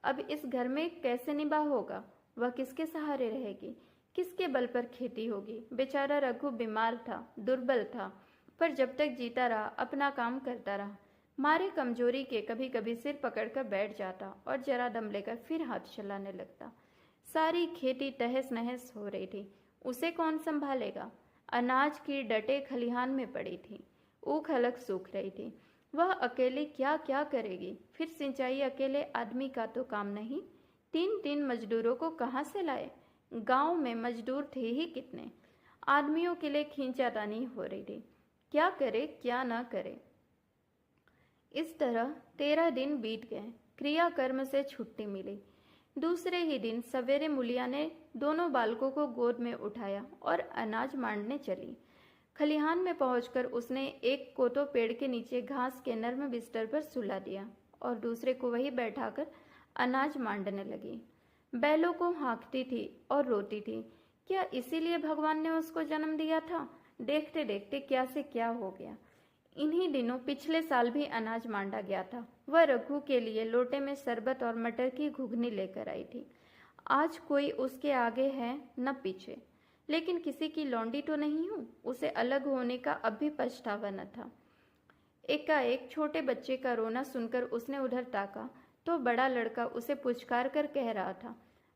अब इस घर में कैसे निभा होगा, वह किसके सहारे रहेगी, किसके बल पर खेती होगी। बेचारा रघु बीमार था, दुर्बल था, पर जब तक जीता रहा अपना काम करता रहा। मारे कमजोरी के कभी कभी सिर पकड़कर बैठ जाता और जरा दम लेकर फिर हाथ चलाने लगता। सारी खेती तहस नहस हो रही थी, उसे कौन संभालेगा। अनाज की डटे खलिहान में पड़ी थी, ऊख अलग सूख रही थी। वह अकेली क्या क्या करेगी। फिर सिंचाई अकेले आदमी का तो काम नहीं, 3-3 मजदूरों को कहाँ से लाए। गांव में मजदूर थे ही कितने। आदमियों के लिए खींचातानी हो रही थी, क्या करे क्या ना करे। इस तरह 13 दिन बीत गए। क्रियाकर्म से छुट्टी मिली। दूसरे ही दिन सवेरे मुलिया ने दोनों बालकों को गोद में उठाया और अनाज मांडने चली। खलिहान में पहुंचकर उसने एक को तो पेड़ के नीचे घास के नर्म बिस्तर पर सुला दिया और दूसरे को वही बैठाकर अनाज मांडने लगी। बैलों को हाँकती थी और रोती थी। क्या इसीलिए भगवान ने उसको जन्म दिया था। देखते देखते क्या से क्या हो गया। इन्हीं दिनों पिछले साल भी अनाज मांडा गया था। वह रघु के लिए लोटे में शरबत और मटर की घुघनी लेकर आई थी। आज कोई उसके आगे है न पीछे, लेकिन किसी की लौंडी तो नहीं हूं। उसे अलग होने का अब भी पछतावा न था। एकाएक छोटे बच्चे का रोना सुनकर उसने उधर ताका तो बड़ा लड़का उसे पुचकार कर कह रहा था,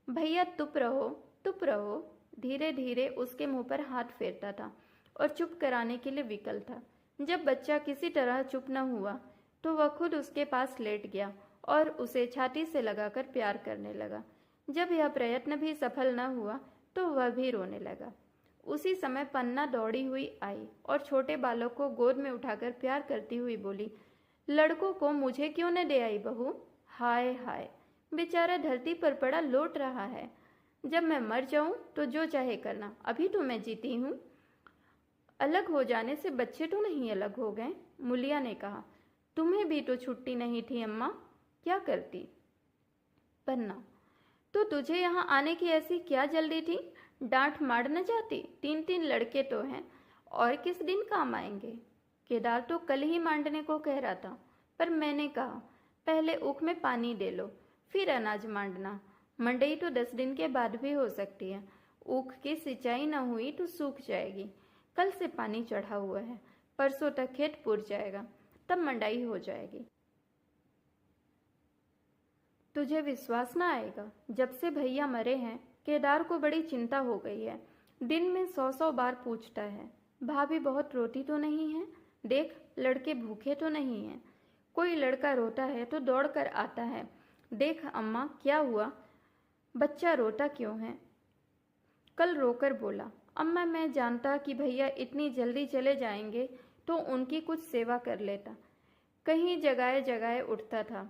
भैया चुप रहो चुप रहो। धीरे धीरे उसके मुंह पर हाथ फेरता था और चुप कराने के लिए विकल था। जब बच्चा किसी तरह चुप न हुआ तो वह खुद उसके पास लेट गया और उसे छाती से लगाकर प्यार करने लगा। जब यह प्रयत्न भी सफल न हुआ तो वह भी रोने लगा। उसी समय पन्ना दौड़ी हुई आई और छोटे बालक को गोद में उठाकर प्यार करती हुई बोली, लड़कों को मुझे क्यों न दे आई बहू। हाय हाय, बेचारा धरती पर पड़ा लोट रहा है। जब मैं मर जाऊं तो जो चाहे करना, अभी तो मैं जीती हूँ। अलग हो जाने से बच्चे तो नहीं अलग हो गए। मुलिया ने कहा, तुम्हें भी तो छुट्टी नहीं थी अम्मा, क्या करती। पन्ना, तो तुझे यहाँ आने की ऐसी क्या जल्दी थी। डांट मार न जाती। 3-3 लड़के तो हैं और किस दिन काम आएंगे। केदार तो कल ही मांडने को कह रहा था, पर मैंने कहा पहले ऊख में पानी दे लो फिर अनाज मांडना। मंडई तो 10 दिन के बाद भी हो सकती है। ऊख की सिंचाई न हुई तो सूख जाएगी। कल से पानी चढ़ा हुआ है, परसों तक खेत पुर जाएगा, तब मंडाई हो जाएगी। तुझे विश्वास ना आएगा, जब से भैया मरे हैं केदार को बड़ी चिंता हो गई है। दिन में 100-100 बार पूछता है, भाभी बहुत रोती तो नहीं है? देख, लड़के भूखे तो नहीं हैं। कोई लड़का रोता है तो दौड़ कर आता है। देख अम्मा, क्या हुआ? बच्चा रोता क्यों है? कल रोकर बोला, अम्मा मैं जानता कि भैया इतनी जल्दी चले जाएंगे तो उनकी कुछ सेवा कर लेता। कहीं जगाए जगाए उठता था।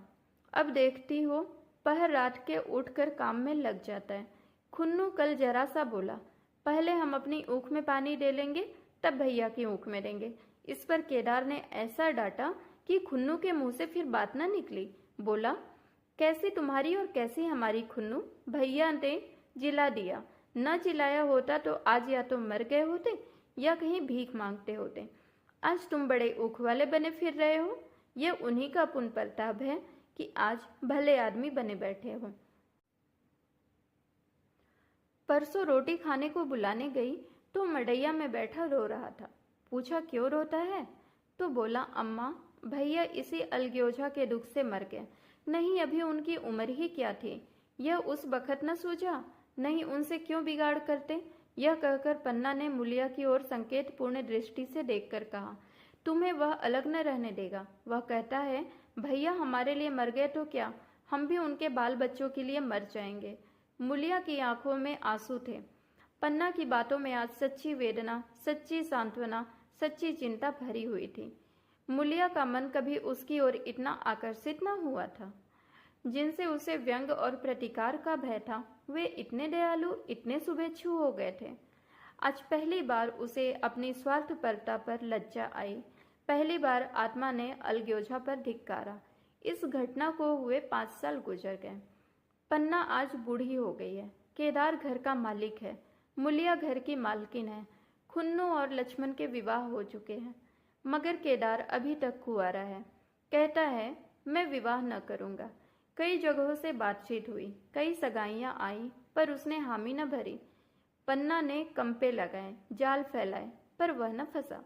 अब देखती हो पहर रात के उठकर काम में लग जाता है। खुन्नू कल जरा सा बोला, पहले हम अपनी ऊख में पानी दे लेंगे, तब भैया की ऊख में देंगे। इस पर केदार ने ऐसा डांटा कि खुन्नू के मुंह से फिर बात न निकली। बोला, कैसी तुम्हारी और कैसी हमारी खुन्नू? भैया ने जिला दिया, न जिलाया होता तो आज या तो मर गए होते या कहीं भीख मांगते होते। आज तुम बड़े ऊख वाले बने फिर रहे हो। यह उन्हीं का पुण्य प्रताप है कि आज भले आदमी बने बैठे हो। परसों रोटी खाने को बुलाने गई तो मड़ैया में बैठा रो रहा था। पूछा, क्यों रोता है? तो बोला, अम्मा भैया इसी अलग्योजा के दुख से मर गए। नहीं, अभी उनकी उम्र ही क्या थी, यह उस बखत न सूझा। नहीं, उनसे क्यों बिगाड़ करते? यह कहकर पन्ना ने मुलिया की ओर संकेत पूर्ण दृष्टि से देखकर कहा, तुम्हें वह अलग न रहने देगा। वह कहता है, भैया हमारे लिए मर गए तो क्या, हम भी उनके बाल बच्चों के लिए मर जाएंगे। मुलिया की आंखों में आंसू थे। पन्ना की बातों में आज सच्ची वेदना, सच्ची सांत्वना, सच्ची चिंता भरी हुई थी। मुलिया का मन कभी उसकी ओर इतना आकर्षित न हुआ था। जिनसे उसे व्यंग और प्रतिकार का भय था, वे इतने दयालु, इतने शुभेच्छु हो गए थे। आज पहली बार उसे अपनी स्वार्थपरता पर लज्जा आई। पहली बार आत्मा ने अलग्योजा पर धिक्कारा। इस घटना को हुए 5 साल गुजर गए। पन्ना आज बूढ़ी हो गई है। केदार घर का मालिक है, मुलिया घर की मालकिन है। खुन्नू और लक्ष्मण के विवाह हो चुके हैं, मगर केदार अभी तक कुंवारा है। कहता है, मैं विवाह न करूंगा। कई जगहों से बातचीत हुई, कई सगाइयां आई, पर उसने हामी न भरी। पन्ना ने कंपे लगाए, जाल फैलाए, पर वह न फंसा।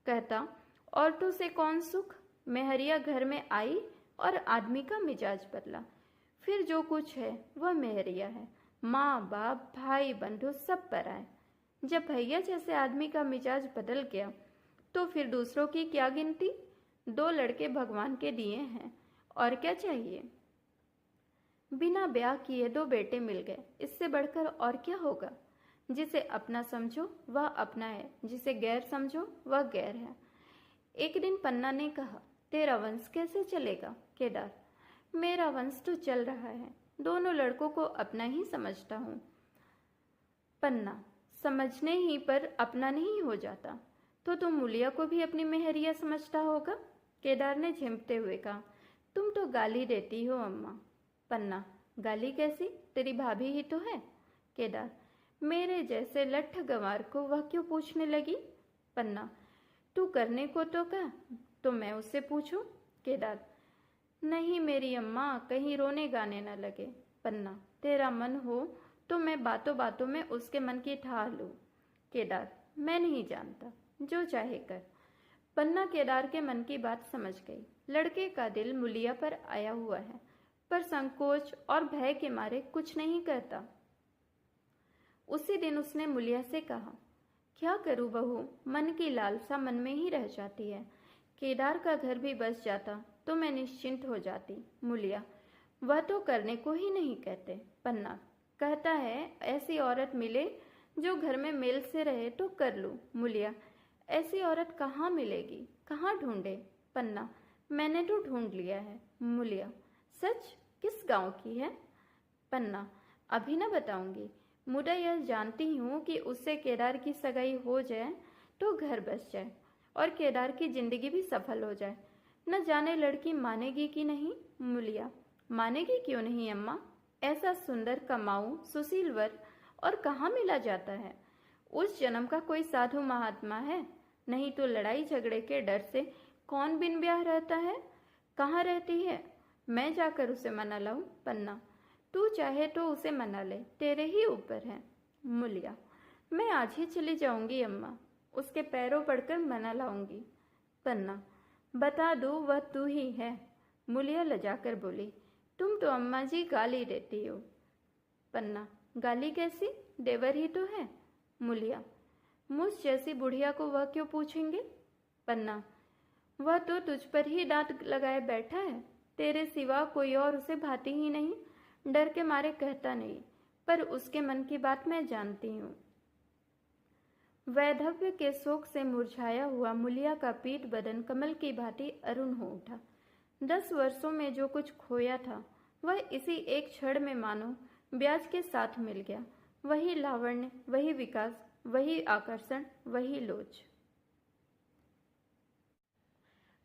कहता, औरतों से कौन सुख? मेहरिया घर में आई और आदमी का मिजाज बदला। फिर जो कुछ है वह मेहरिया है। माँ बाप भाई बंधु सब पर आए। जब भैया जैसे आदमी का मिजाज बदल गया तो फिर दूसरों की क्या गिनती? 2 लड़के भगवान के दिए हैं, और क्या चाहिए? बिना ब्याह किए 2 बेटे मिल गए, इससे बढ़कर और क्या होगा? जिसे अपना समझो वह अपना है, जिसे गैर समझो वह गैर है। एक दिन पन्ना ने कहा, तेरा वंश कैसे चलेगा? केदार, मेरा वंश तो चल रहा है, दोनों लड़कों को अपना ही समझता हूँ। पन्ना, समझने ही पर अपना नहीं हो जाता, तो तुम मुलिया को भी अपनी मेहरिया समझता होगा। केदार ने झिमते हुए कहा, तुम तो गाली देती हो अम्मा। पन्ना, गाली कैसी? तेरी भाभी ही तो है। केदार, मेरे जैसे लट्ठ गंवार को वह क्यों पूछने लगी? पन्ना, तू करने को तो कह, तो मैं उससे पूछूं? केदार, नहीं मेरी अम्मा, कहीं रोने गाने न लगे। पन्ना, तेरा मन हो तो मैं बातों बातों में उसके मन की ठाह लूं। केदार, मैं नहीं जानता, जो चाहे कर। पन्ना केदार के मन की बात समझ गई। लड़के का दिल मुलिया पर आया हुआ है, पर संकोच और भय के मारे कुछ नहीं कहता। उसी दिन उसने मुलिया से कहा, क्या करूं बहू, मन की लालसा मन में ही रह जाती है। केदार का घर भी बस जाता तो मैं निश्चिंत हो जाती। मुलिया, वह तो करने को ही नहीं कहते। पन्ना, कहता है ऐसी औरत मिले जो घर में मेल से रहे तो कर लूं। मुलिया, ऐसी औरत कहाँ मिलेगी, कहाँ ढूंढे? पन्ना, मैंने तो ढूंढ लिया है। मुलिया, सच? किस गांव की है? पन्ना, अभी न बताऊंगी, मुझे यह जानती हूँ कि उससे केदार की सगाई हो जाए तो घर बस जाए और केदार की जिंदगी भी सफल हो जाए। न जाने लड़की मानेगी कि नहीं। मुलिया, मानेगी क्यों नहीं अम्मा, ऐसा सुंदर कमाऊ सुशील वर और कहाँ मिला जाता है? उस जन्म का कोई साधु महात्मा है? नहीं तो लड़ाई झगड़े के डर से कौन बिन ब्याह रहता है? कहाँ रहती है? मैं जाकर उसे मना लाऊं? पन्ना, तू चाहे तो उसे मना ले, तेरे ही ऊपर है। मुलिया, मैं आज ही चली जाऊंगी अम्मा, उसके पैरों पड़कर मना लाऊंगी। पन्ना, बता दो वह तू ही है। मुलिया लजाकर बोली, तुम तो अम्मा जी गाली देती हो। पन्ना, गाली कैसी, देवर ही तो है। मुलिया, मुझ जैसी बुढ़िया को वह क्यों पूछेंगे? पन्ना, वह तो तुझ पर ही दांत लगाए बैठा है, तेरे सिवा कोई और उसे भाती ही नहीं। डर के मारे कहता नहीं, पर उसके मन की बात मैं जानती हूँ। वैधव्य के शोक से मुरझाया हुआ मुलिया का पीठ बदन कमल की भांति अरुण हो उठा। 10 वर्षों में जो कुछ खोया था वह इसी एक क्षण में मानो ब्याज के साथ मिल गया। वही लावण्य, वही विकास, वही आकर्षण, वही लोच।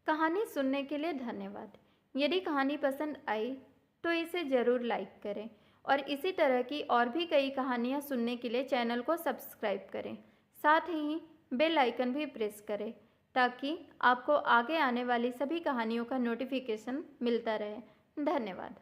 कहानी सुनने के लिए धन्यवाद। यदि कहानी पसंद आई तो इसे ज़रूर लाइक करें और इसी तरह की और भी कई कहानियाँ सुनने के लिए चैनल को सब्सक्राइब करें। साथ ही बेल आइकन भी प्रेस करें ताकि आपको आगे आने वाली सभी कहानियों का नोटिफिकेशन मिलता रहे। धन्यवाद।